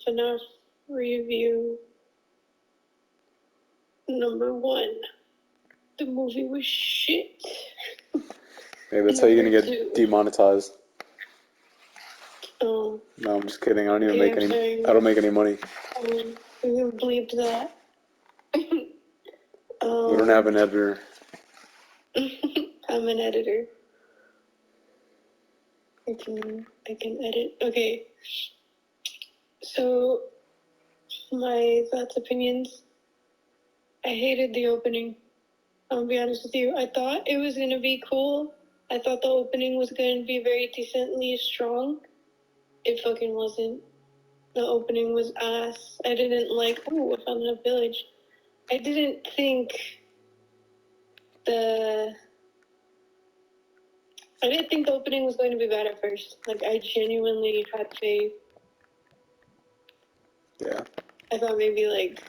FNAF review number 1. The movie was shit. Maybe that's how you're gonna get 2. demonetized. Oh. No, I'm just kidding. I don't even make any. Sorry. I don't make any money. You bleeped that. We don't have an editor. I'm an editor. I can edit. Okay. So, my thoughts, opinions. I hated the opening. I'll be honest with you. I thought it was gonna be cool. I thought the opening was gonna be very decently strong. It fucking wasn't. The opening was ass. I didn't like, oh, I found a village. I didn't think the opening was going to be bad at first. Like, I genuinely had faith. Yeah. I thought maybe, like,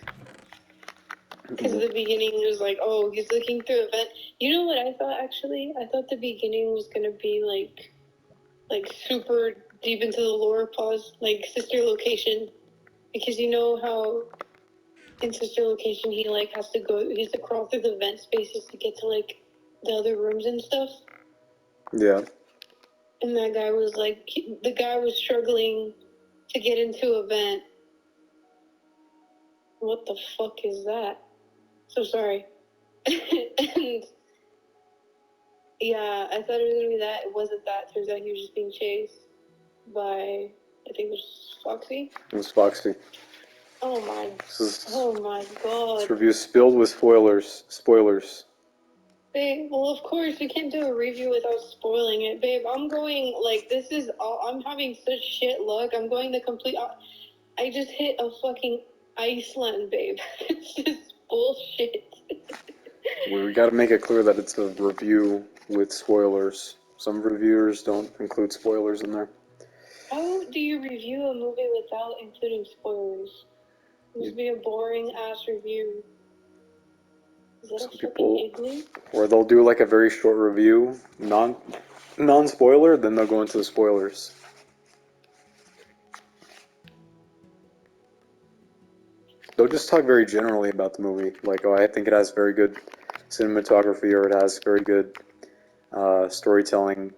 because the beginning was like, oh, he's looking through a vent. You know what I thought, actually? I thought the beginning was going to be, like, super deep into the lore, like, Sister Location. Because you know how in Sister Location he, like, has to crawl through the vent spaces to get to, like, the other rooms and stuff? Yeah. And that guy was, like, the guy was struggling to get into a vent. What the fuck is that? So sorry. And yeah, I thought it was gonna be that. It wasn't that. Turns out he was just being chased by, I think it was Foxy. It was Foxy. Oh my god. This review is spilled with spoilers. Babe, well, of course, we can't do a review without spoiling it. Babe, I'm going, like, this is all, I'm having such shit luck. I'm going the complete, I just hit a fucking Iceland, babe. It's just bullshit. We gotta make it clear that it's a review with spoilers. Some reviewers don't include spoilers in there. How do you review a movie without including spoilers? It must be a boring ass review. Is that Some a people, fucking igloo? or they'll do like a very short review, non-spoiler, then they'll go into the spoilers. They'll just talk very generally about the movie, like, oh, I think it has very good cinematography, or it has very good storytelling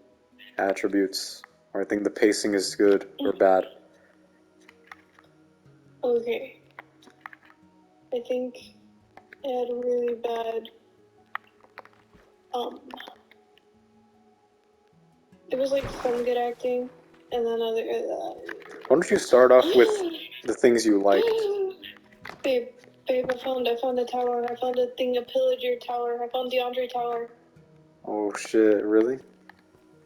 attributes, or I think the pacing is good or bad. Okay. I think it had really bad, it was like some good acting, and then other, Why don't you start off with the things you liked? Babe, I found a tower. I found a pillager tower. I found DeAndre Tower. Oh shit, really?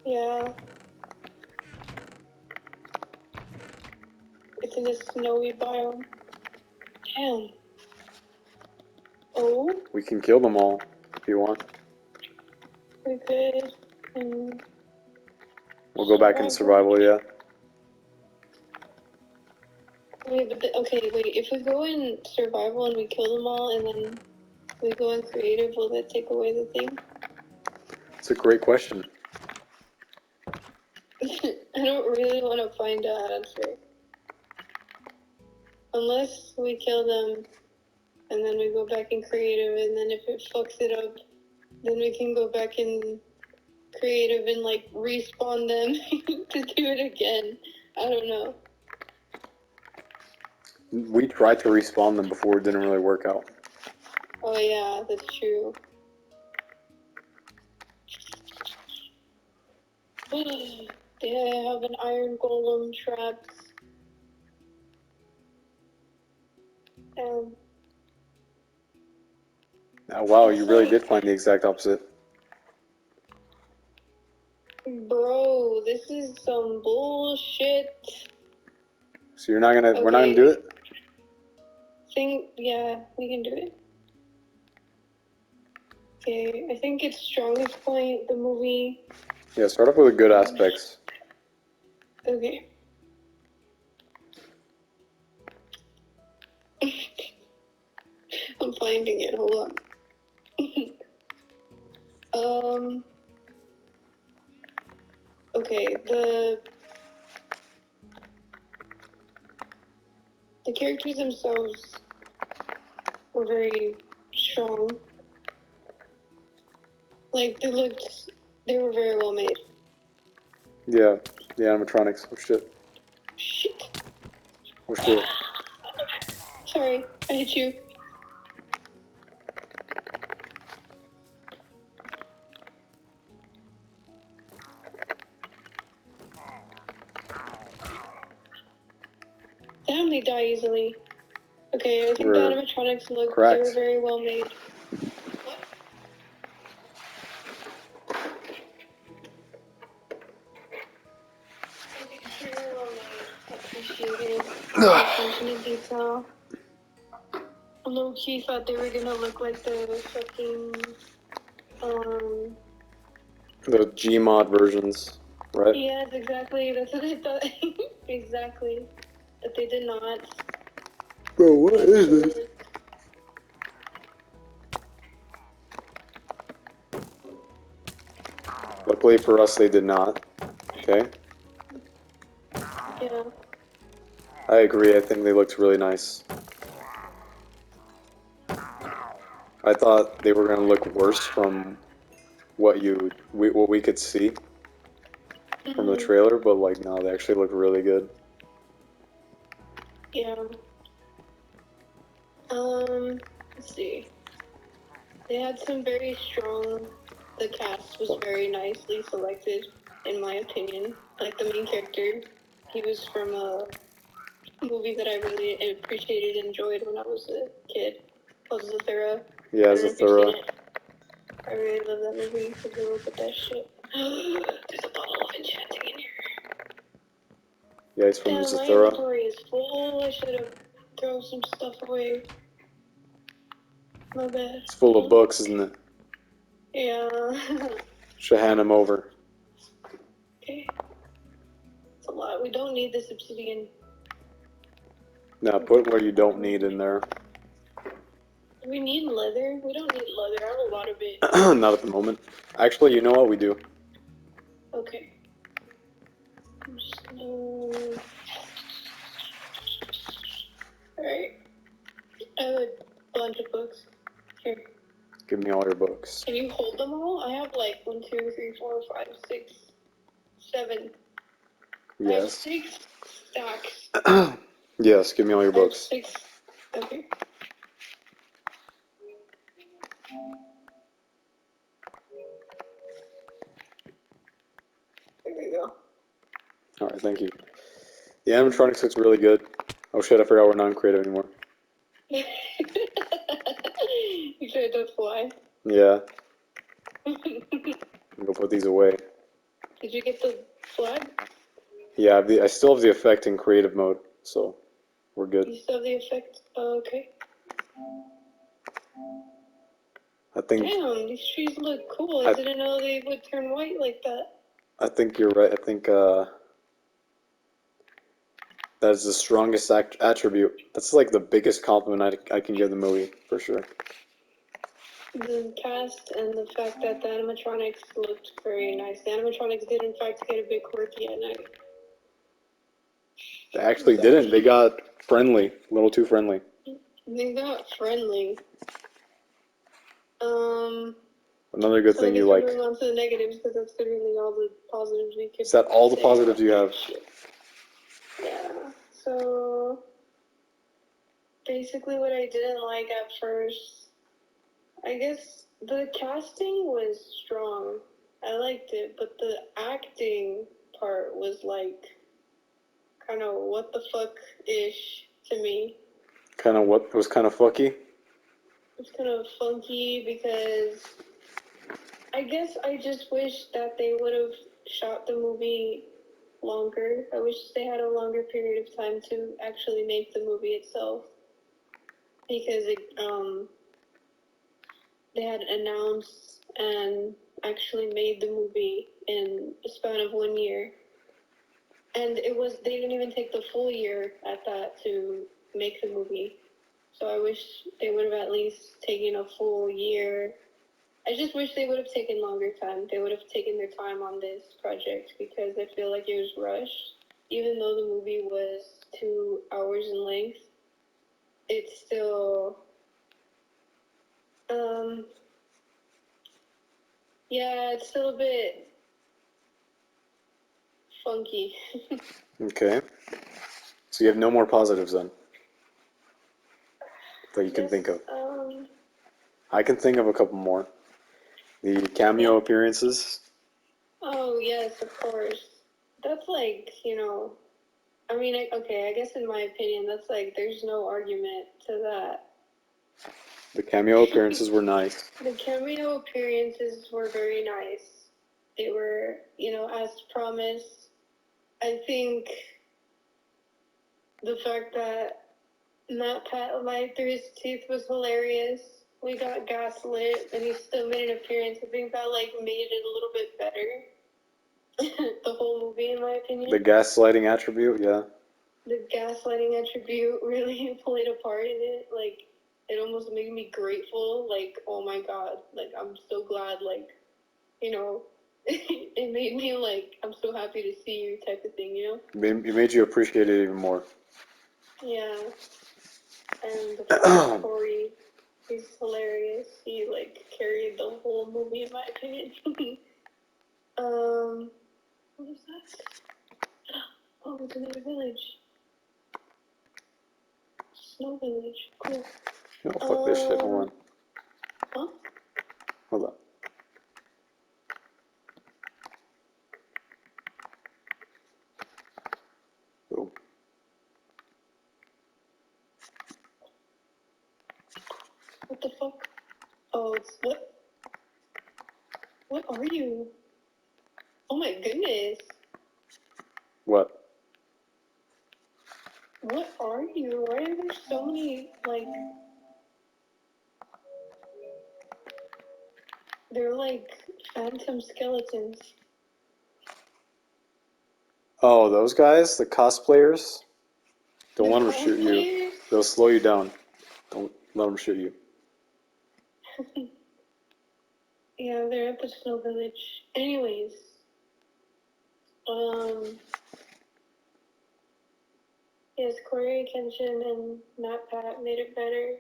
Yeah. It's in a snowy biome. Damn. Oh? We can kill them all if you want. We could. We'll go back in survival, yeah. Wait, but if we go in survival and we kill them all and then we go in creative, will that take away the thing? It's a great question. I don't really want to find out answer. Unless we kill them and then we go back in creative, and then if it fucks it up, then we can go back in creative and like respawn them to do it again. I don't know. We tried to respawn them before, it didn't really work out. Oh yeah, that's true. They have an iron golem trapped. Oh, wow, you really did find the exact opposite. Bro, this is some bullshit. So you're not gonna, we're not gonna do it? Yeah, we can do it. Okay, I think its strongest point, the movie. Yeah, start off with the good aspects. Okay. I'm finding it, hold on. Okay, The characters themselves were very strong. Like, they were very well made. Yeah, the animatronics. Oh shit. Shit. Oh shit. Sorry, I hit you. Damn, they die easily. Okay, I think the animatronics they were very well made. What? Very well made. Appreciated. Attention to detail. Low-key thought they were gonna look like the fucking, the Gmod versions, right? yes, exactly. That's what I thought. Exactly. But they did not. Bro, what is this? Luckily for us, they did not. Okay. Yeah. I agree. I think they looked really nice. I thought they were gonna look worse from what we could see from the trailer, but like no, they actually look really good. Yeah. Let's see. They had some very strong. The cast was very nicely selected, in my opinion. Like the main character, he was from a movie that I really appreciated and enjoyed when I was a kid. Called Zathura. Yeah, Zathura. I really love that movie. If you look at that shit. There's a bottle of enchanting in here. Yeah, he's from Damn, Zathura. my inventory is full. I should have thrown some stuff away. My bad. It's full of books, isn't it? Yeah. Should hand him over. Okay. It's a lot. We don't need this obsidian. Now put what you don't need in there. Do we need leather? We don't need leather. I have a lot of it. Not at the moment. Actually, you know what we do? Okay. I'm just gonna... Alright. I have a bunch of books. Here. Give me all your books. Can you hold them all? I have like 1, 2, 3, 4, 5, 6, 7. Yes. I have 6 stacks. Yes, give me all your books. I have 6. Okay. There we go. Alright, thank you. The animatronics looks really good. Oh shit, I forgot we're not in creative anymore. You tried to fly. Yeah. Go put these away. Did you get the flag? Yeah, I still have the effect in creative mode, so we're good. You still have the effect? Oh, okay. I think. Damn, these trees look cool. I didn't know they would turn white like that. I think you're right. I think that's the strongest attribute. That's like the biggest compliment I can give the movie, for sure. The cast and the fact that the animatronics looked very nice. The animatronics did in fact get a bit quirky at night. They actually didn't. They got friendly. A little too friendly. They got friendly. Another good thing you like. Moving on to the negatives because that's literally all the positives we could. Is that all the positives you have? Yeah. So basically, what I didn't like at first, I guess the casting was strong. I liked it, but the acting part was like kind of what the fuck ish to me. Kind of what was kind of fucky? It was kind of funky because I guess I just wish that they would have shot the movie longer. I wish they had a longer period of time to actually make the movie itself. Because they had announced and actually made the movie in a span of 1 year. And they didn't even take the full year at that to make the movie. So I wish they would have at least taken a full year. I just wish they would have taken longer time. They would have taken their time on this project because I feel like it was rushed. Even though the movie was 2 hours in length, it's still, yeah, it's still a bit funky. Okay. So you have no more positives then that you can think of. I can think of a couple more. The cameo appearances. Oh, yes, of course. That's like, I mean, okay, I guess in my opinion, that's like, there's no argument to that. The cameo appearances were nice. The cameo appearances were very nice. They were, as promised. I think the fact that Matt Pat lied through his teeth was hilarious. We got gaslit, and he still made an appearance. I think that, like, made it a little bit better. The whole movie, in my opinion. The gaslighting attribute, yeah. The gaslighting attribute really played a part in it. Like, it almost made me grateful. Like, oh my god. Like, I'm so glad, like, it made me, like, I'm so happy to see you type of thing, It made you appreciate it even more. Yeah. And the fact Corey, he's hilarious. He, like, carried the whole movie, in my opinion. What was that? Oh, it's another village. Snow Village. Cool. Oh, fuck this shit. Hold on. Huh? Hold on. Boom. What the fuck? Oh, it's what? What are you? Oh my goodness. What? What are you? Why are there so many, like... They're like phantom skeletons. Oh, those guys? The cosplayers? Don't The let them shoot you. cosplayers? They'll slow you down. Don't let them shoot you. Yeah, they're at the Snow Village. Anyways. Yes, Corey Kenshin and Matt Pat made it better.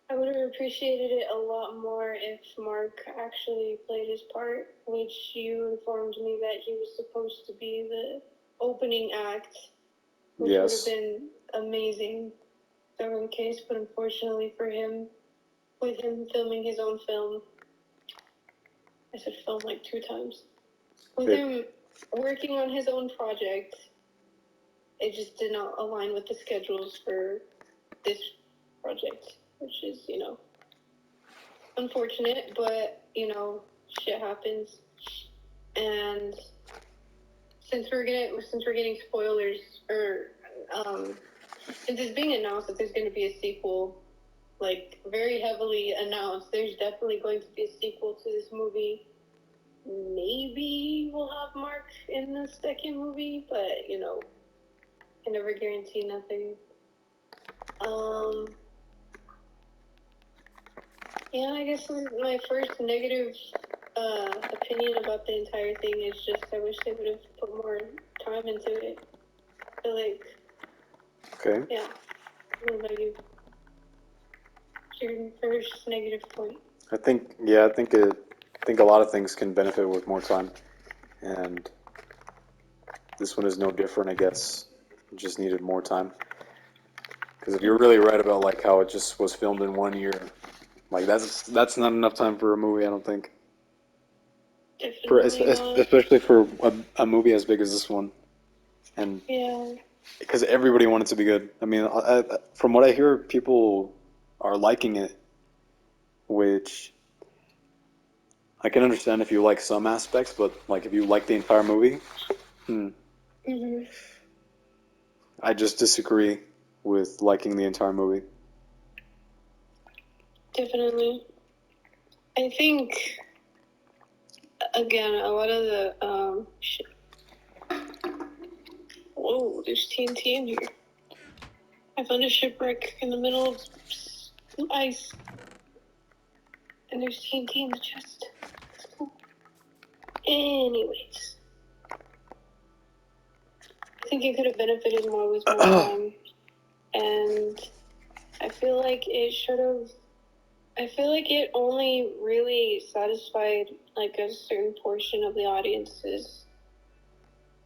I would have appreciated it a lot more if Mark actually played his part, which you informed me that he was supposed to be the opening act, which would have been amazing. So in case, but unfortunately for him, with him filming his own film, I said film like 2 times, with him working on his own project, it just did not align with the schedules for this project, which is, unfortunate, but, shit happens. And since we're getting spoilers, or, since it's being announced that there's going to be a sequel, like, very heavily announced, there's definitely going to be a sequel to this movie. Maybe we'll have Mark in the second movie, but, can never guarantee nothing. Yeah, I guess my first negative opinion about the entire thing is just I wish they would have put more time into it. I feel like... Okay. Yeah. What about you? Your first negative point. I think a lot of things can benefit with more time, and this one is no different, I guess. It just needed more time. Because if you're really right about like how it just was filmed in 1 year, like that's not enough time for a movie, I don't think. Especially for a movie as big as this one, and yeah, because everybody wanted to be good. I mean, from what I hear, people are liking it, which I can understand if you like some aspects, but like if you like the entire movie, I just disagree with liking the entire movie. Definitely. I think, again, a lot of the, shit. Whoa, there's TNT in here. I found a shipwreck in the middle of ice. And there's TNT in the chest. That's cool. Anyways. I think it could have benefited more with more time. And I feel like it should have. I feel like it only really satisfied like a certain portion of the audiences.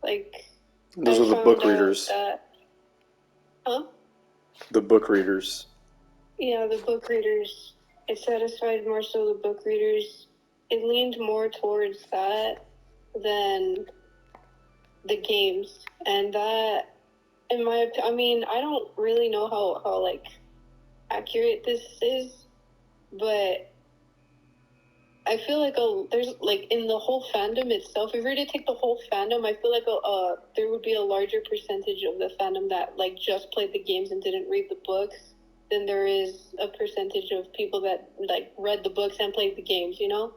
Like Those I are the found book out readers. that, huh? The book readers. Yeah, the book readers. It satisfied more so the book readers. It leaned more towards that than the games, and that, I mean, I don't really know how like accurate this is, but I feel like there's like in the whole fandom itself. If we were to take the whole fandom, I feel like there would be a larger percentage of the fandom that like just played the games and didn't read the books than there is a percentage of people that like read the books and played the games. You know,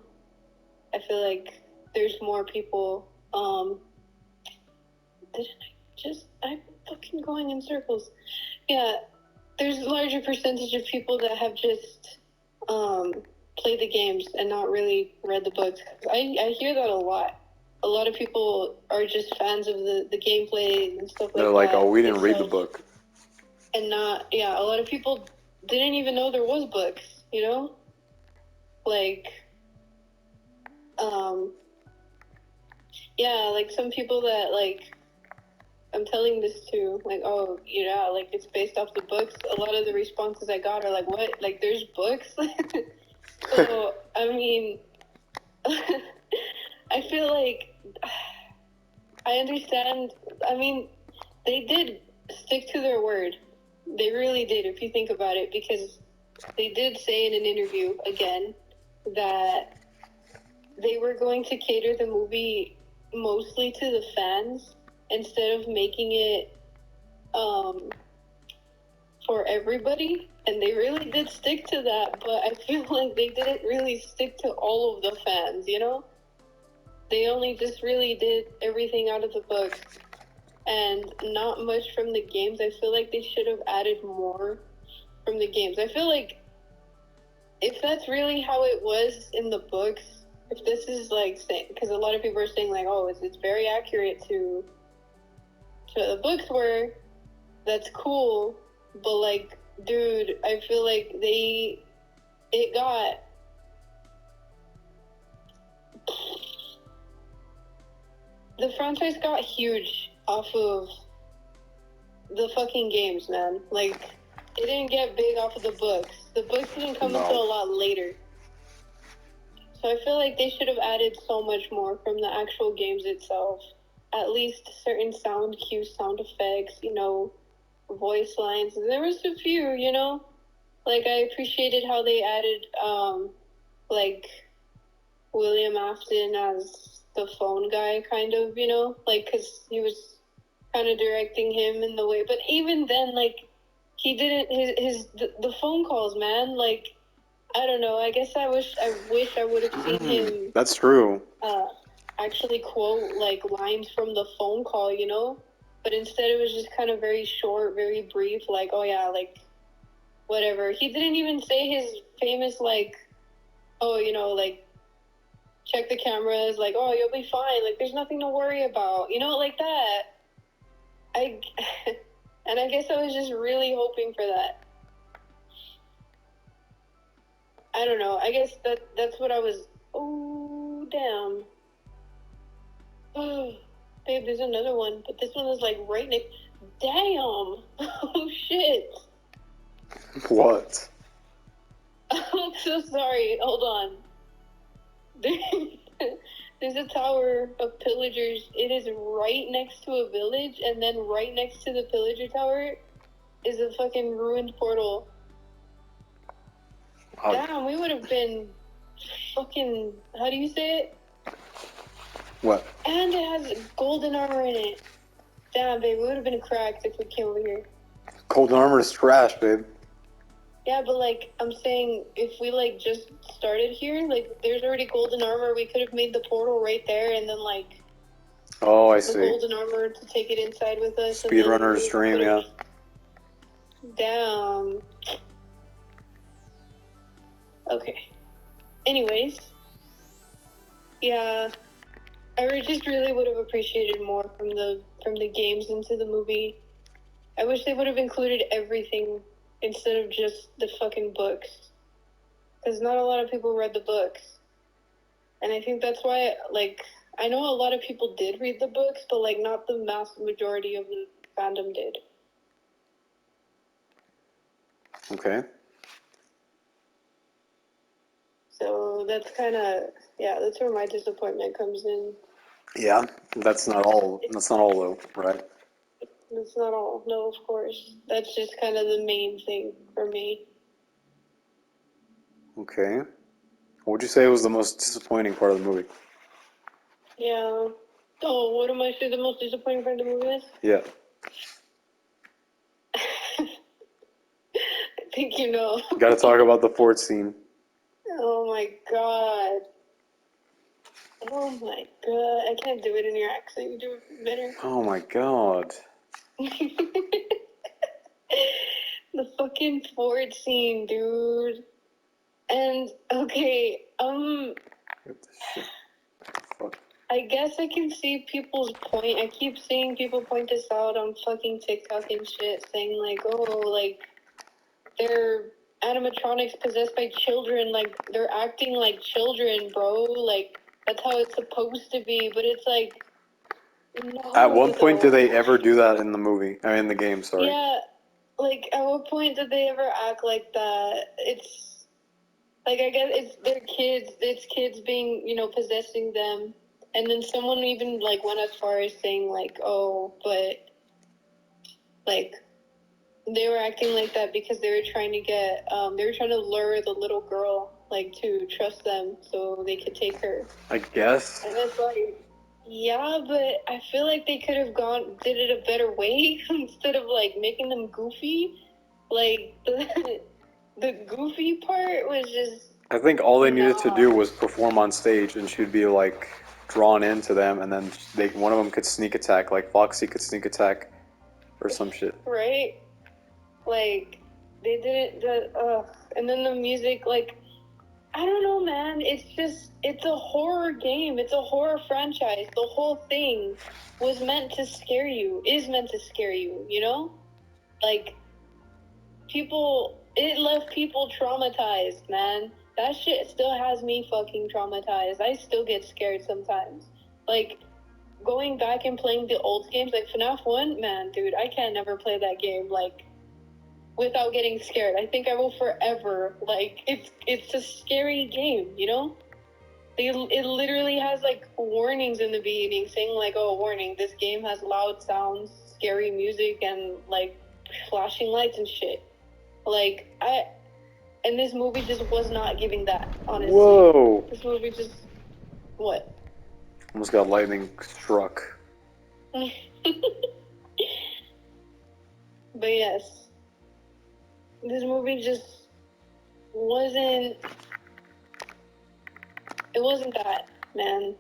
I feel like there's more people. I'm fucking going in circles. Yeah, there's a larger percentage of people that have just played the games and not really read the books. I hear that a lot. A lot of people are just fans of the gameplay and stuff like that. They're like, oh, we didn't read the book. And not, yeah, a lot of people didn't even know there was books, you know? Like, yeah, like some people that, like, I'm telling this to, like, oh, yeah, like, it's based off the books. A lot of the responses I got are like, what? Like, there's books? So, I mean, I feel like I understand. I mean, they did stick to their word. They really did, if you think about it, because they did say in an interview, again, that they were going to cater the movie mostly to the fans instead of making it for everybody. And they really did stick to that, but I feel like they didn't really stick to all of the fans, you know? They only just really did everything out of the books and not much from the games. I feel like they should have added more from the games. I feel like if that's really how it was in the books, if this is like saying, because a lot of people are saying like, oh, it's very accurate to the books were, that's cool, but like, dude, I feel like it got the franchise got huge off of the fucking games, man. Like, it didn't get big off of the books. The books didn't come until a lot later. So I feel like they should have added so much more from the actual games itself. At least certain sound cues, sound effects, you know, voice lines. There was a few, you know? Like, I appreciated how they added, like, William Afton as the phone guy, kind of, you know? Like, because he was kind of directing him in the way. But even then, like, he didn't, the phone calls, man, like, I don't know, I guess I wish I would have seen him. That's true. Actually quote, like, lines from the phone call, you know? But instead it was just kind of very short, very brief, like, oh yeah, like, whatever. He didn't even say his famous, like, oh, you know, like, check the cameras, like, oh, you'll be fine, like, there's nothing to worry about, you know, like that. And I guess I was just really hoping for that. I don't know, I guess that's what I was, oh, damn. Oh, babe, there's another one, but this one is, like, right next, damn, oh, shit. What? I'm so sorry, hold on. There's a tower of pillagers. It is right next to a village, and then right next to the pillager tower is a fucking ruined portal. Damn, we would have been fucking, how do you say it? What? And it has golden armor in it. Damn, babe, we would have been cracked if we came over here. Golden armor is trash, babe. Yeah, but, like, I'm saying, if we, like, just started here, like, there's already golden armor. We could have made the portal right there, and then, like... Oh, I see. The golden armor to take it inside with us. Speedrunner's dream, yeah. Damn. Okay. Anyways. Yeah. I just really would have appreciated more from the games into the movie. I wish they would have included everything instead of just the fucking books. Because not a lot of people read the books. And I think that's why, like, I know a lot of people did read the books, but, like, not the mass majority of the fandom did. Okay. So that's kind of, yeah, that's where my disappointment comes in. Yeah, that's not all though, right? That's not all. No, of course. That's just kind of the main thing for me. Okay. What would you say was the most disappointing part of the movie? Yeah. Oh, what am I saying the most disappointing part of the movie is? Yeah. I think you know. Got to talk about the fort scene. Oh my god. Oh my god. I can't do it in your accent. You do it better. Oh my god. The fucking Ford scene, dude. And okay, What the shit? Fuck. I guess I can see people's point. I keep seeing people point this out on fucking TikTok and shit, saying like, oh, like they're animatronics possessed by children, like they're acting like children, bro. Like that's how it's supposed to be, but it's like no. At one point, though. did they ever do that in the movie? I mean, in the game, sorry. Yeah, like at what point did they ever act like that? It's like I guess it's their kids. It's kids being possessing them, and then someone even like went as far as saying like, oh, but like they were acting like that because they were trying to get they were trying to lure the little girl like to trust them so they could take her. I guess. And it's like, yeah, but I feel like they could have did it a better way instead of like making them goofy. Like the goofy part was just. I think all they needed to do was perform on stage, and she'd be like drawn into them, and then one of them could sneak attack, like Foxy could sneak attack, or some shit. Right? Like they didn't. And then the music, like I don't know, man. It's a horror game. It's a horror franchise. The whole thing was meant to scare you. Is meant to scare you. You know, like it left people traumatized, man. That shit still has me fucking traumatized. I still get scared sometimes. Like, going back and playing the old games, like FNAF 1, man, dude, I can't never play that game, like, without getting scared. I think I will forever. Like, it's a scary game, you know? It literally has, like, warnings in the beginning saying, like, oh, warning, this game has loud sounds, scary music, and, like, flashing lights and shit. Like, and this movie just was not giving that, honestly. Whoa! This movie just, what? Almost got lightning struck. But yes, this movie just wasn't, it wasn't that, man.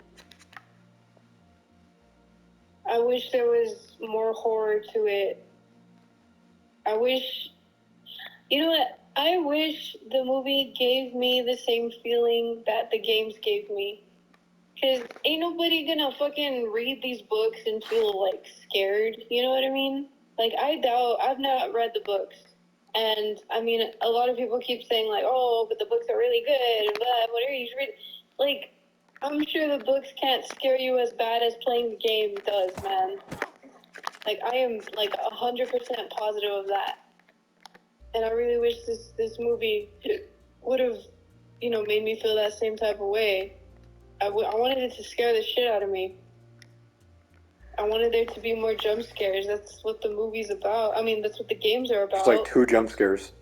I wish there was more horror to it. I wish, you know what? I wish the movie gave me the same feeling that the games gave me. Because ain't nobody gonna fucking read these books and feel, like, scared. You know what I mean? Like, I've not read the books. And, I mean, a lot of people keep saying, like, oh, but the books are really good, and blah, whatever you should read. Like, I'm sure the books can't scare you as bad as playing the game does, man. Like, I am, like, 100% positive of that. And I really wish this movie would have, made me feel that same type of way. I wanted it to scare the shit out of me. I wanted there to be more jump scares. That's what the movie's about. I mean, that's what the games are about. Just like 2 jump scares.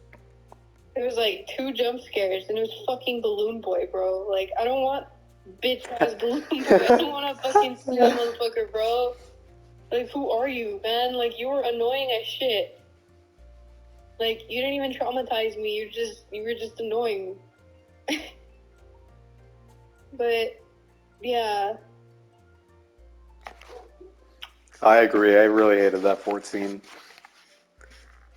There was like 2 jump scares, and it was fucking Balloon Boy, bro. Like, I don't want bitch ass Balloon Boy. I don't want a fucking scary motherfucker, bro. Like, who are you, man? Like, you were annoying as shit. Like, you didn't even traumatize me. You were just annoying. But yeah. I agree. I really hated that fort scene.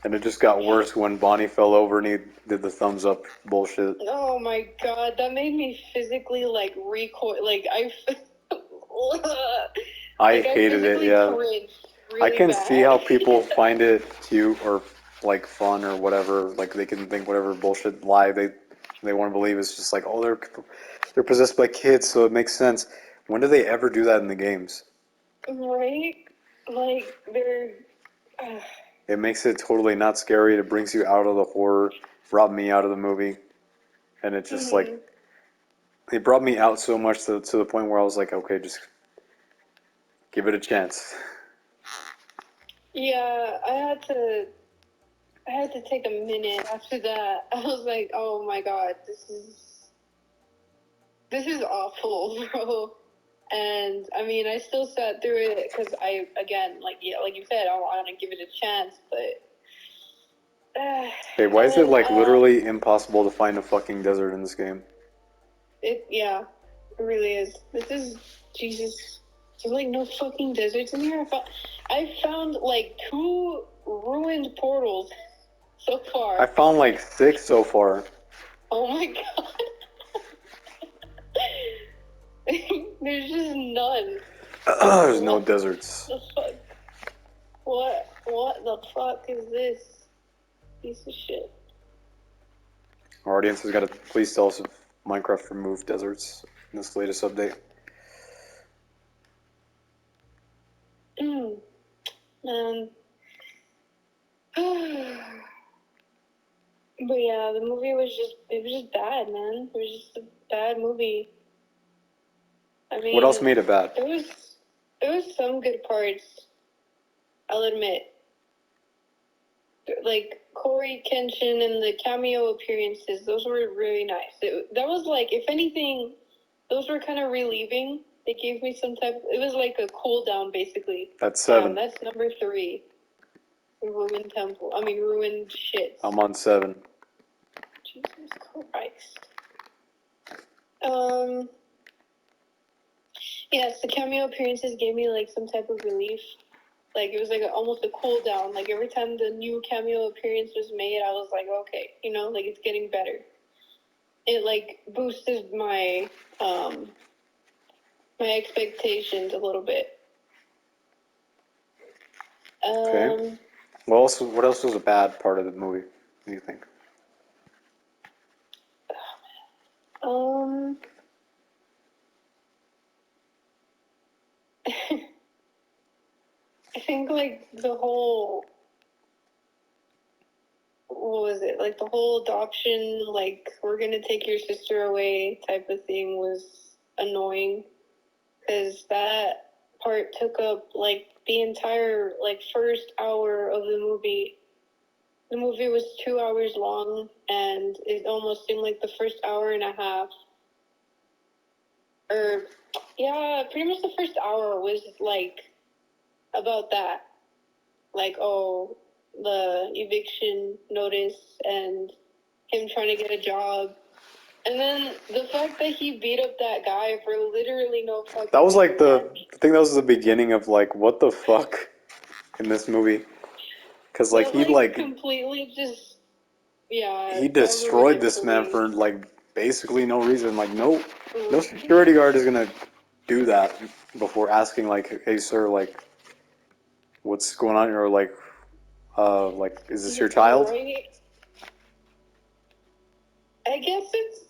And it just got worse when Bonnie fell over and he did the thumbs up bullshit. Oh my god, that made me physically like recoil. Like I hated it. Yeah, really I can bad. see how people find it cute or like fun or whatever. Like they can think whatever bullshit lie they want to believe is just like, oh, they're possessed by kids, so it makes sense. When do they ever do that in the games? Right? Like they're. It makes it totally not scary. It brings you out of the horror. Brought me out of the movie, and it just like it brought me out so much to the point where I was like, okay, just give it a chance. Yeah, I had to take a minute after that. I was like, oh my god, this is awful, bro. And I mean, I still sat through it because again, like you said, I want to give it a chance, but. Hey, why is it And like literally impossible to find a fucking desert in this game? it really is. This is Jesus. There's like no fucking deserts in here. I found like 2 ruined portals so far. I found like 6 so far. Oh my god. There's just none. There's no deserts. The fuck? What the fuck is this? Piece of shit. Our audience has got to please tell us if Minecraft removed deserts in this latest update. Man. But yeah, the movie was just bad, man. It was just a bad movie. I mean, What else made it bad? there was some good parts, I'll admit. Like Corey Kenshin and the cameo appearances, those were really nice. That was like, if anything, those were kind of relieving. They gave me some type. It was like a cool down, basically. That's 7. That's number 3. Ruined temple. I mean, ruined shit. I'm on 7. Jesus Christ. Yes, the cameo appearances gave me like some type of relief. Like it was like almost a cool down. Like every time the new cameo appearance was made, I was like, okay, like it's getting better. It like boosted my my expectations a little bit. Okay. What else was a bad part of the movie? What do you think? I think like the whole, what was it? Like the whole adoption, like we're gonna take your sister away type of thing was annoying, because that part took up like the entire like first hour of the movie. The movie was 2 hours long, and it almost seemed like the first hour and a half, or yeah, pretty much the first hour was like about that. Like, oh, the eviction notice and him trying to get a job. And then the fact that he beat up that guy for literally no fucking That was like reason. I think that was the beginning of like, what the fuck in this movie? Because like That like completely just, yeah, he that ruined destroyed it this for man me. for like basically no reason. Like no security guard is gonna do that before asking like, hey sir, like what's going on here? Or like is this your child? Right? I guess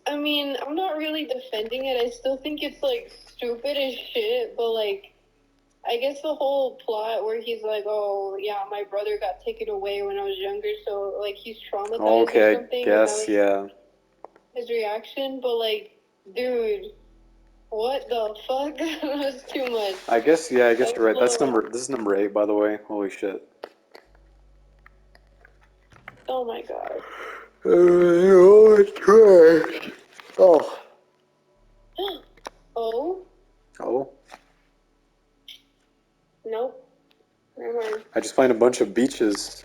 I mean, I'm not really defending it. I still think it's like stupid as shit, but like, I guess the whole plot where he's like, oh, yeah, my brother got taken away when I was younger, so, like, he's traumatized Okay, or something, and that guess was yeah. his reaction, but, like, dude, what the fuck? That was too much. I guess you're right. This is number 8, by the way. Holy shit. Oh my god. Oh, it's trash. Oh. Oh? Oh. Nope. Never mind. I just find a bunch of beaches.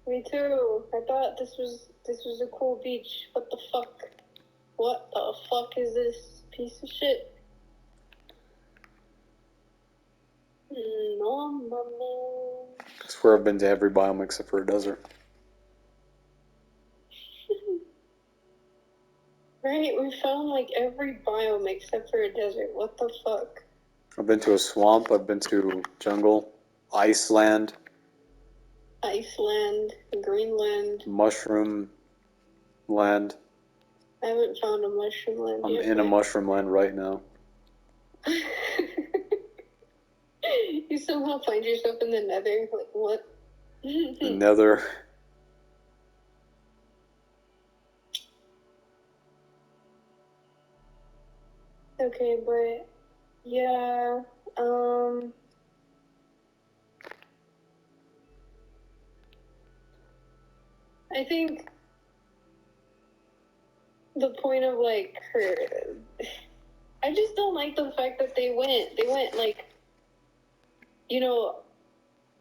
Me too. I thought this was a cool beach. What the fuck? What the fuck is this piece of shit? No, mama. I swear I've been to every biome except for a desert. Right, we found like every biome except for a desert. What the fuck? I've been to a swamp. I've been to jungle, Iceland. Iceland, Greenland. Mushroom land. I haven't found a mushroom land I'm yet. in a mushroom land right now. You somehow find yourself in the nether. Like, what? The nether. Okay, but yeah, I think the point of like her, I just don't like the fact that they went like, you know,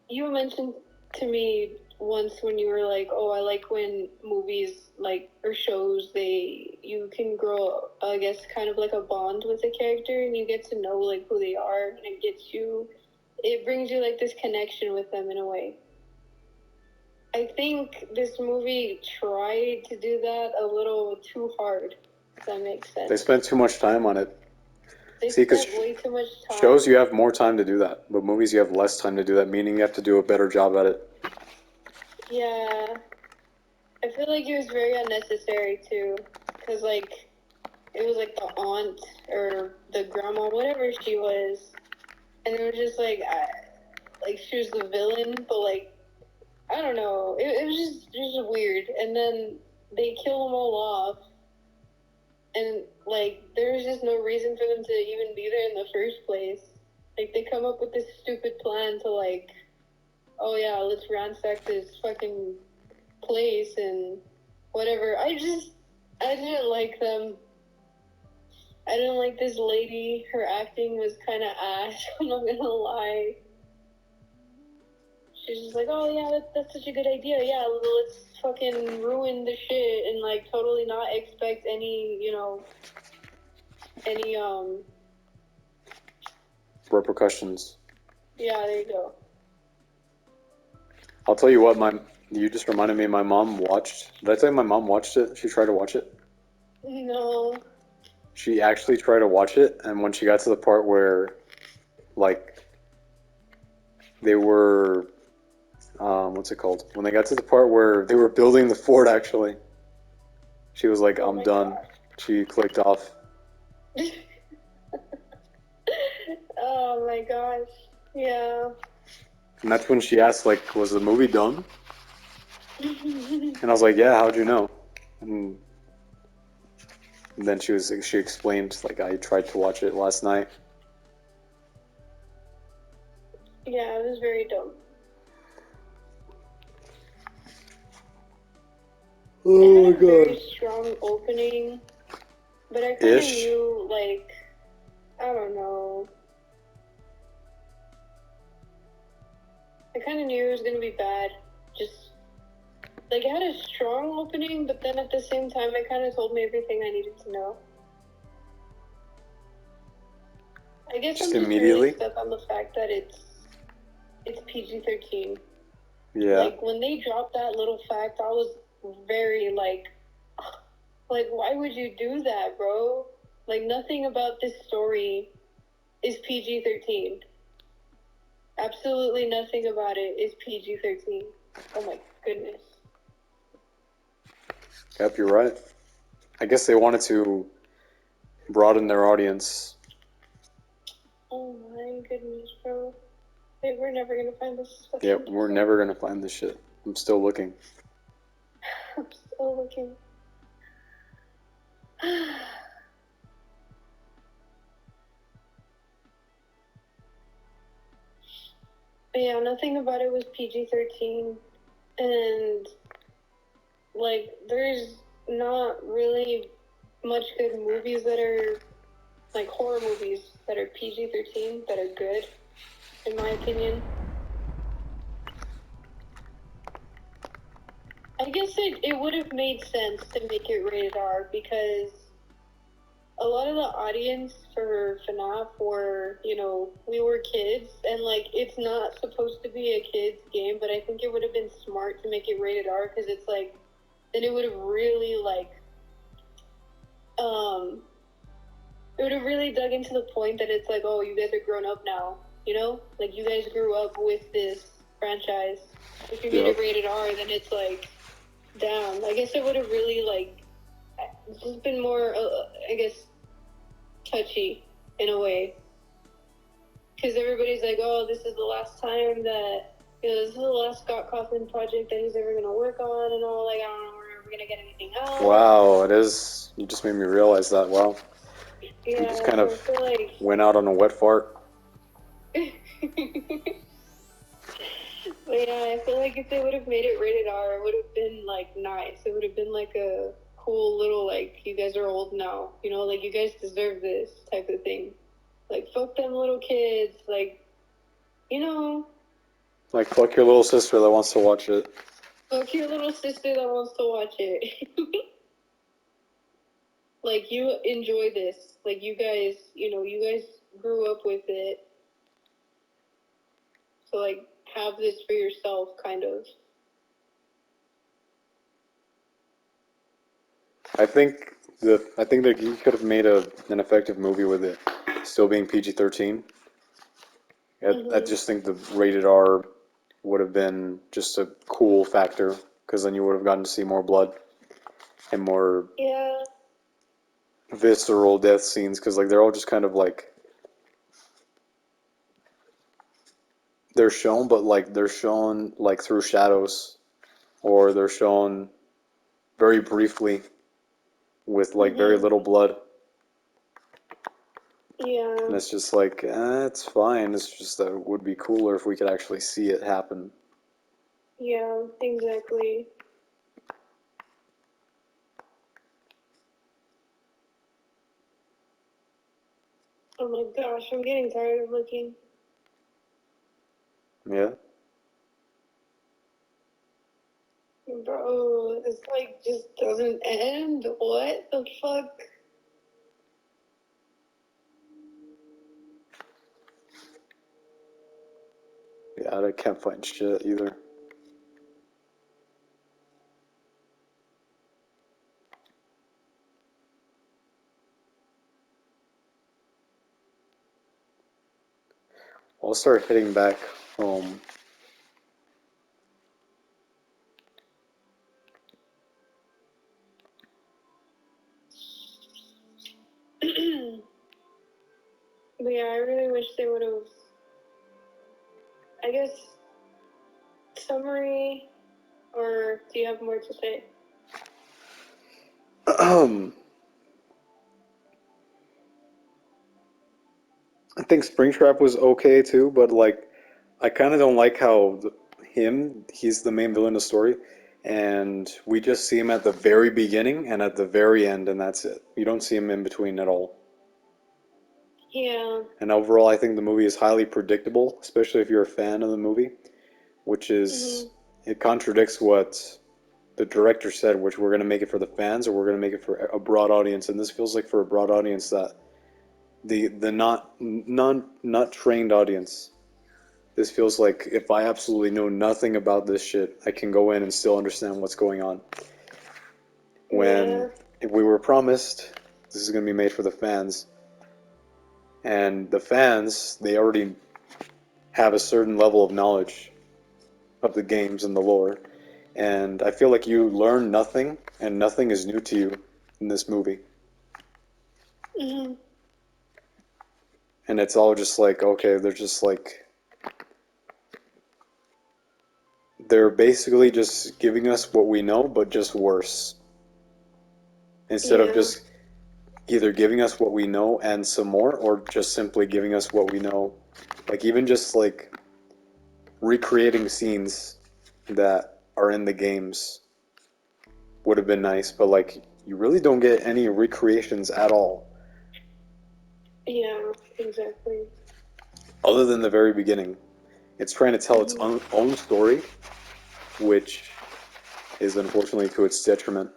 you mentioned to me once when you were like, oh, I like when movies like or shows you can grow, I guess, kind of like a bond with a character and you get to know like who they are and it brings you like this connection with them in a way. I think this movie tried to do that a little too hard, if that makes sense. They spent too much time on it. They See, because spent way too much time. shows you have more time to do that, but movies you have less time to do that, meaning you have to do a better job at it. Yeah. I feel like it was very unnecessary too, because like it was like the aunt or the grandma, whatever she was, and it was just like she was the villain, but like I don't know, it was just weird. And then they kill them all off, and like there was just no reason for them to even be there in the first place. Like they come up with this stupid plan to like, oh yeah, let's ransack this fucking place and whatever. I didn't like them. I didn't like this lady. Her acting was kind of ass. I'm not gonna lie. She's just like, oh yeah, that's such a good idea. Yeah, let's fucking ruin the shit and like totally not expect any, any Repercussions. Yeah, there you go. I'll tell you what, you just reminded me. My mom watched. Did I tell you my mom watched it? She tried to watch it. No. She actually tried to watch it, and when she got to the part where, like, they were, what's it called? When they got to the part where they were building the fort, actually, she was like, I'm done. Gosh. She clicked off. Oh my gosh. Yeah. And that's when she asked, like, was the movie done? And I was like, yeah, how'd you know? And then she explained, like, I tried to watch it last night. Yeah, it was very dumb. Oh my god. It had a very god. strong opening, but I kind of knew, like, I don't know. I kind of knew it was going to be bad. Just, like, it had a strong opening, but then at the same time, it kind of told me everything I needed to know. I guess Just I'm just immediately? really stuck on the fact that it's PG-13. Yeah. Like, when they dropped that little fact, I was very, like, why would you do that, bro? Like, nothing about this story is PG-13. Absolutely nothing about it is PG-13. Oh my goodness. Yep, you're right. I guess they wanted to broaden their audience. Oh my goodness, bro. Hey, we're never gonna find this stuff. Yeah, we're never gonna find this shit. I'm still looking. I'm still looking. But yeah, nothing about it was PG-13. And, like, there's not really much good movies that are, like, horror movies that are PG-13 that are good, in my opinion. I guess it would have made sense to make it rated R because a lot of the audience for FNAF were, we were kids, and like it's not supposed to be a kids game, but I think it would have been smart to make it rated R because it's like, then it would have really it would have really dug into the point that it's like, oh, you guys are grown up now, like you guys grew up with this franchise. If you made Yep. it rated R, then it's like, damn. I guess it would have really like just been more, I guess, touchy in a way. Because everybody's like, oh, this is the last time that, this is the last Scott Kaufman project that he's ever going to work on and all. Like, I don't know, we're never going to get anything else. Wow, it is. You just made me realize that. Wow. Yeah, You just kind of I feel like... went out on a wet fart. But yeah, I feel like if they would have made it rated R, it would have been, like, nice. It would have been, like, a cool little, like, you guys are old now. Like, you guys deserve this type of thing. Like, fuck them little kids. Like, Like, fuck your little sister that wants to watch it. fuck your little sister that wants to watch it. Like, you enjoy this. Like, you guys grew up with it. So, like, have this for yourself, kind of. I think that you could have made an effective movie with it still being PG-13. I just think the rated R would have been just a cool factor because then you would have gotten to see more blood and more visceral death scenes because like they're all just kind of like they're shown, but like they're shown like through shadows or they're shown very briefly with like very little blood. Yeah. And it's just like, it's fine. It's just that it would be cooler if we could actually see it happen. Yeah, exactly. Oh my gosh, I'm getting tired of looking. Yeah. Bro, this like just doesn't end. What the fuck? Yeah, I can't find shit either. I'll start heading back home. But yeah, I really wish they would have, I guess, summary, or do you have more to say? I think Springtrap was okay too, but like, I kind of don't like how he's the main villain of the story, and we just see him at the very beginning and at the very end, and that's it. You don't see him in between at all. Yeah. And overall, I think the movie is highly predictable, especially if you're a fan of the movie, which is, it contradicts what the director said, which we're going to make it for the fans or we're going to make it for a broad audience. And this feels like for a broad audience that the not trained audience. This feels like if I absolutely know nothing about this shit, I can go in and still understand what's going on. When if we were promised this is going to be made for the fans, and the fans, they already have a certain level of knowledge of the games and the lore, and I feel like you learn nothing, and nothing is new to you in this movie. And it's all just like, okay, they're just like, they're basically just giving us what we know, but just worse. Instead of just either giving us what we know and some more, or just simply giving us what we know. Like, even just like recreating scenes that are in the games would have been nice, but like, you really don't get any recreations at all. Yeah, exactly. Other than the very beginning. It's trying to tell its own story, which is unfortunately to its detriment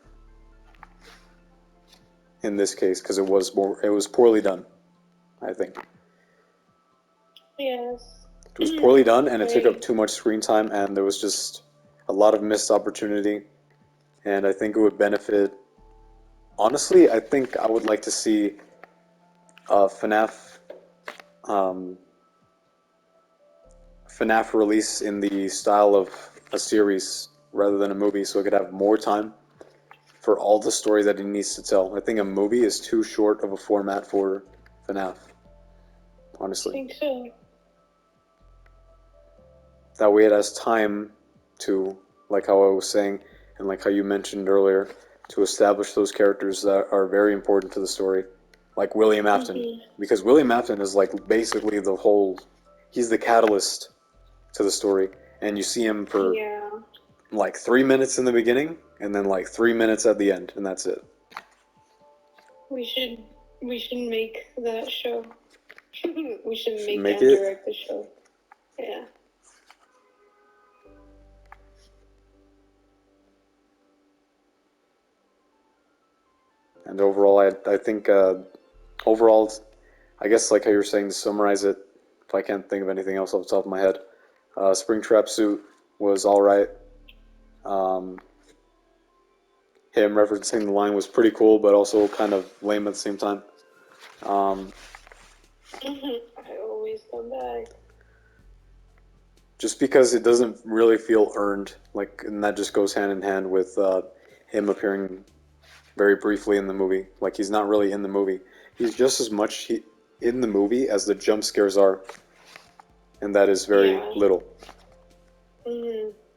in this case, because it was poorly done, I think. Yes. It was poorly done, and it took up too much screen time, and there was just a lot of missed opportunity, and I think it would benefit. Honestly, I think I would like to see FNAF, FNAF release in the style of a series rather than a movie, so it could have more time for all the story that it needs to tell. I think a movie is too short of a format for FNAF, I honestly. think so. That way it has time to, like how I was saying, and like how you mentioned earlier, to establish those characters that are very important to the story. Like William Afton. Because William Afton is like basically the whole, he's the catalyst to the story. And you see him for Yeah. like 3 minutes in the beginning, and then like 3 minutes at the end, and that's it. We should make that show. We should make make and it? direct the show. Yeah. And overall, I think, overall, I guess like how you're saying, to summarize it, if I can't think of anything else off the top of my head, Springtrap Suit was alright. Him referencing the line was pretty cool, but also kind of lame at the same time. I always come back. Just because it doesn't really feel earned, like, and that just goes hand in hand with him appearing very briefly in the movie. Like, he's not really in the movie. He's just as much in the movie as the jump scares are, and that is very little.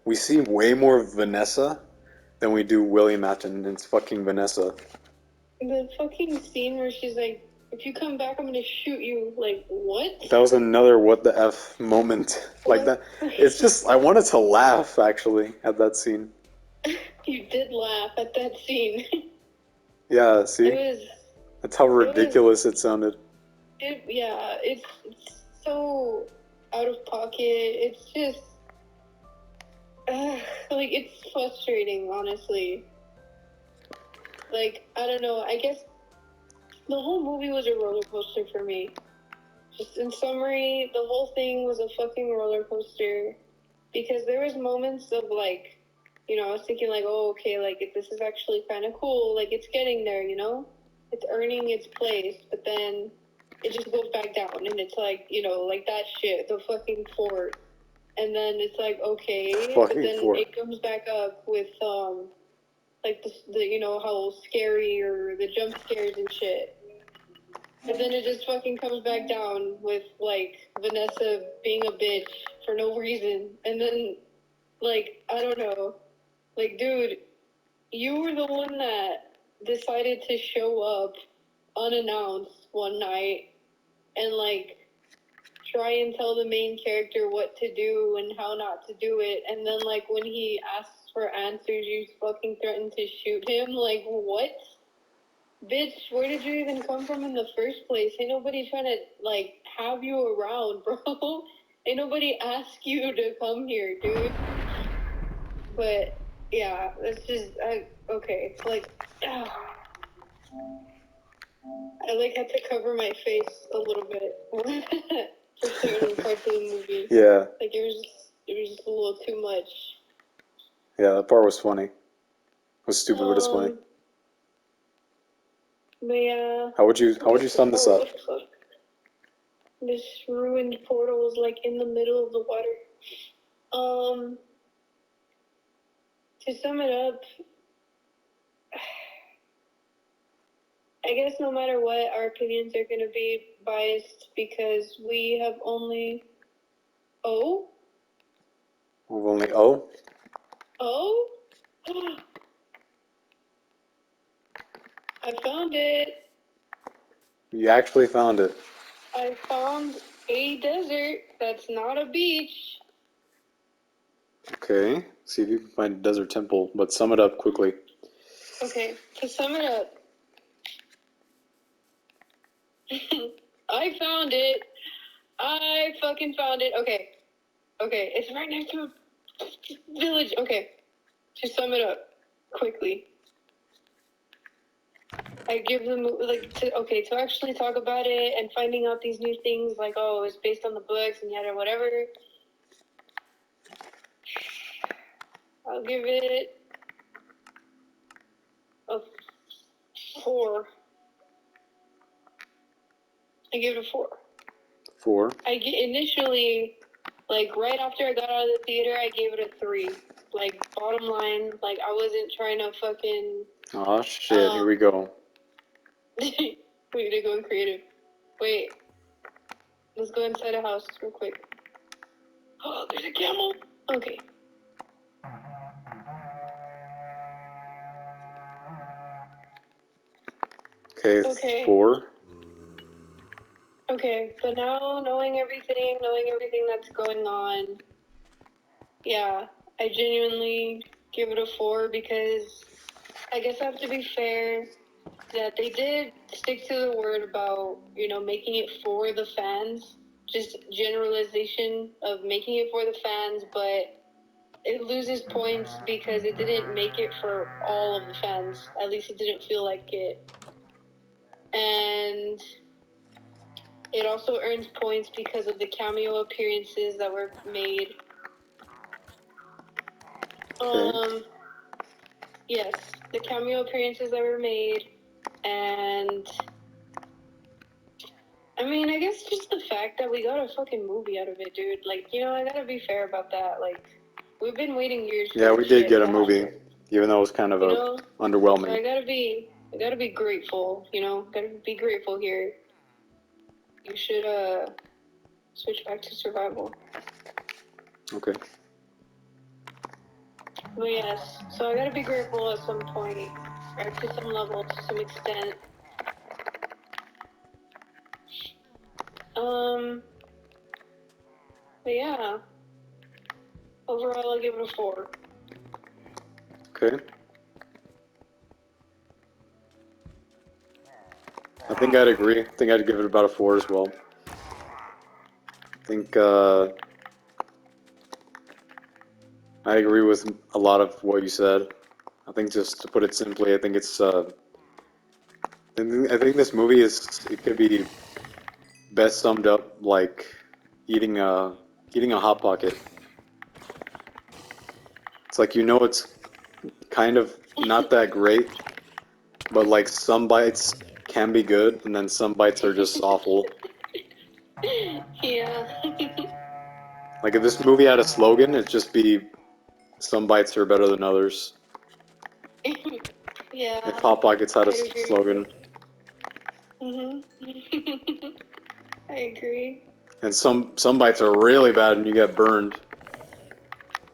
We see way more of Vanessa than we do William Afton, and it's fucking Vanessa. The fucking scene where she's like, if you come back, I'm gonna shoot you. Like, what? That was another what the F moment. Like that. It's just, I wanted to laugh, actually, at that scene. You did laugh at that scene. Yeah, see? That's how ridiculous it sounded. Yeah, it's so out of pocket. It's just, like, it's frustrating, honestly. Like, I don't know, I guess the whole movie was a roller coaster for me. Just in summary, the whole thing was a fucking roller coaster. Because there was moments of, like, you know, I was thinking, like, oh, okay, like, this is actually kind of cool. Like, it's getting there, you know? It's earning its place. But then it just goes back down. And it's like, you know, like that shit, the fucking fort. And then it's like, okay. But then it comes back up with, like, the you know, how scary or the jump scares and shit. And then it just fucking comes back down with, like, Vanessa being a bitch for no reason. And then, like, I don't know. Like, dude, you were the one that decided to show up unannounced one night and, like, try and tell the main character what to do and how not to do it. And then, like, when he asks for answers, you fucking threaten to shoot him. Like, what? Bitch, where did you even come from in the first place? Ain't nobody trying to, like, have you around, bro. Ain't nobody ask you to come here, dude. But, yeah, that's just, okay, like, I, like, had to cover my face a little bit for certain parts of the movie. Yeah. Like, it was just a little too much. Yeah, that part was funny. It was stupid, but it's funny. But yeah. How would you sum this up? This ruined portal was, like, in the middle of the water. To sum it up, I guess no matter what, our opinions are going to be biased because we have only... Oh? We've only... Oh? Oh? I found it. You actually found it. I found a desert that's not a beach. Okay. See if you can find a desert temple, but sum it up quickly. Okay, to sum it up, I found it. I fucking found it. Okay, it's right next to a village. Okay, to sum it up quickly, I give them, like, to actually talk about it and finding out these new things, like, oh, it's based on the books and yada whatever. I'll give it a 4. I give it a 4. 4. Initially, Like, right after I got out of the theater, I gave it a 3. Like, bottom line, like, I wasn't trying to fucking... Oh shit, here we go. We need to go creative. Wait. Let's go inside a house real quick. Oh, there's a camel! Okay. Okay, 4. Okay, so now knowing everything that's going on, yeah, I genuinely give it a 4 because I guess I have to be fair that they did stick to the word about, you know, making it for the fans. Just generalization of making it for the fans, but it loses points because it didn't make it for all of the fans. At least it didn't feel like it. And it also earns points because of the cameo appearances that were made. Okay. Yes, the cameo appearances that were made, and I mean, I guess just the fact that we got a fucking movie out of it, dude. Like, you know, I gotta be fair about that. Like, we've been waiting years for Yeah, we did get a to movie, happen. even though it was kind of You know? underwhelming. So I gotta be grateful, you know? Gotta be grateful here. You should, switch back to survival. Okay. But yes, so I gotta be grateful at some point, or to some level, to some extent. But yeah, overall I'll give it a 4. Okay. I think I'd agree. I think I'd give it about a 4 as well. I think I agree with a lot of what you said. I think just to put it simply, I think it's I think this movie it could be best summed up like eating a hot pocket. It's like, you know, it's kind of not that great, but like some bites can be good and then some bites are just awful. Yeah. Like, if this movie had a slogan, it'd just be some bites are better than others. Yeah. If Hot Pockets had a I agree. slogan. I agree. And some bites are really bad and you get burned.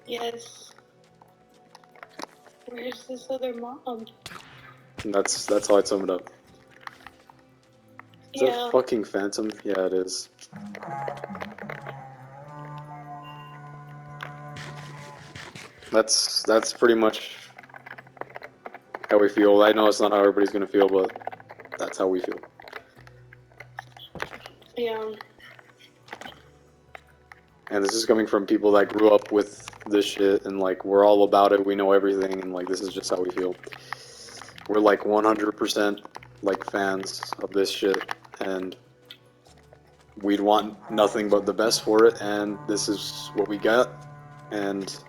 Yes. Where's this other mom? And that's how I'd sum it up. Is that Yeah. a fucking phantom? Yeah, it is. That's pretty much how we feel. I know it's not how everybody's gonna feel, but that's how we feel. Yeah. And this is coming from people that grew up with this shit and like we're all about it. We know everything and like this is just how we feel. We're like 100% like fans of this shit and we'd want nothing but the best for it, and this is what we got, and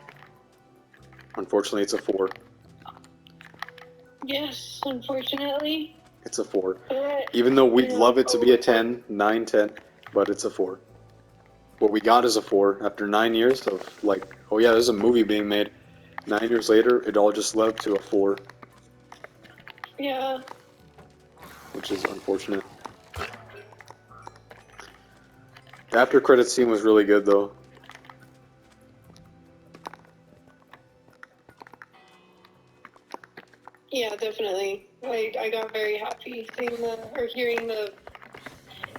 unfortunately it's a 4. Yes, unfortunately. It's a 4. But, Even though we'd love it to be a overall. 10, 9, 10, but it's a 4. What we got is a 4 after 9 years of like, oh yeah, there's a movie being made. 9 years later, it all just led to a 4. Yeah. Which is unfortunate. The after credits scene was really good though. Yeah, definitely. Like, I got very happy seeing hearing the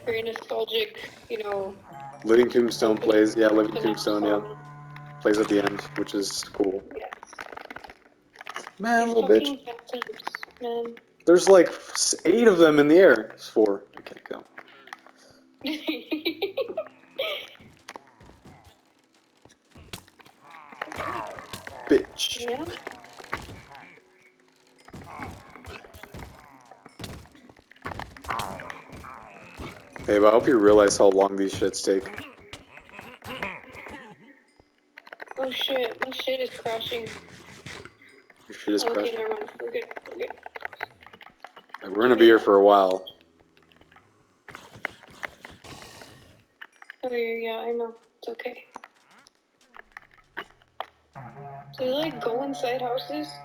very nostalgic, you know. Living Tombstone plays, yeah, Living FNAF Tombstone, yeah, song. plays at the end, which is cool. Yes. Man, These little bitch. fucking phantoms, man. There's like 8 of them in the air. It's 4. I can't go. Bitch. Yeah. Hey, but I hope you realize how long these shits take. Oh shit, my shit is crashing. Your shit is Okay, crashing. never mind. We're good. We're good. Like, we're gonna be here for a while. Oh yeah, I know. It's okay. Do they like go inside houses?